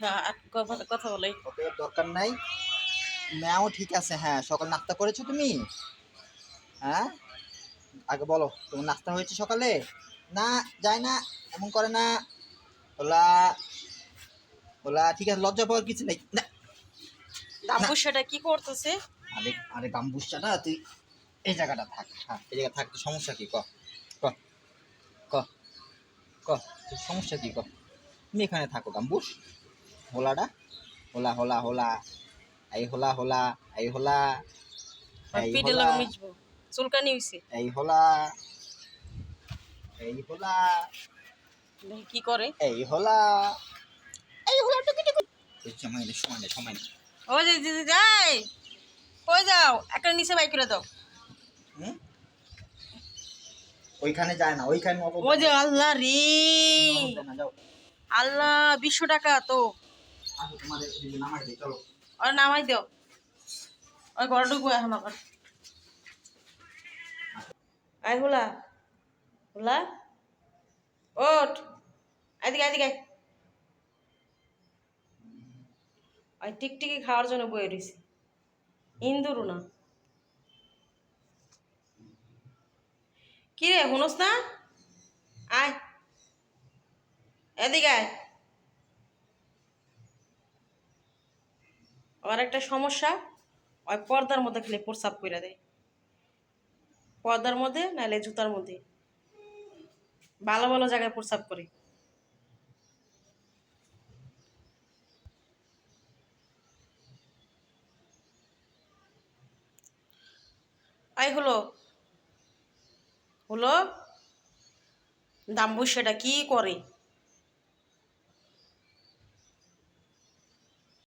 হ্যাঁ, আর কথা বলে ওকে দরকার নাই। ম্যাও ঠিক আছে। হ্যাঁ, সকাল নাস্তা করেছো তুমি? হ্যাঁ, আগে বলো তোমার নাস্তা হয়েছে সকালে? না, যায় না, এমন করে না। ওলা ওলা ঠিক আছে, লজ্জা পাওয়ার কিছু নেই। না না, দাম্বু সেটা কি করতেছে? আরে আরে গাম্বুসাটা তুই এই জায়গাটা থাক। হ্যাঁ, এই জায়গা থাক। তো সমস্যা কি ক? ক ক ক তোর সমস্যা কি ক? তুমি এখানে থাকো গাম্বুস। হোলাটা হোলা হোলা হোলা, এই হোলা হোলা, এই হোলা, আর এই পিঠে হোলা, লাগা মিশবো, চুলকানি হইছে। এই হোলা, এই হোলা, দেখি কি করে। এই হোলা, এই হোলা টুকি টুকি। সময় নেই, সময় নেই, সময় নেই। ও যে দিদি যাই, কই যাও? একটা নিচে বাইক করে দাও। হুম? ওইখানে যায় না, ওইখানে নগদ ও যে আল্লাহ রে, দেয় না, যাও। আল্লাহ 200 টাকা তো। আসো, তোমাদের নামাই দিই, চলো। ওর নামাই দাও, ওই ঘরে ঢুকবো এখন আবার। আয় হুলা, হুলা ওঠ, এদিকে এদিকে আয়। ওই টিকটিকি খাওয়ার জন্য বয়ে রয়েছে, ইন্দুরু না। কি রে শুনোস না? আয় এদিকে আয়। আর একটা সমস্যা, ওই পর্দার মধ্যে খেলে প্রস্রাব করে দেয়। পর্দার মধ্যে নাহলে জুতার মধ্যে, ভালো ভালো জায়গায় প্রস্রাব করে। আই হলো হলো দাম্বু সেটা কি করে?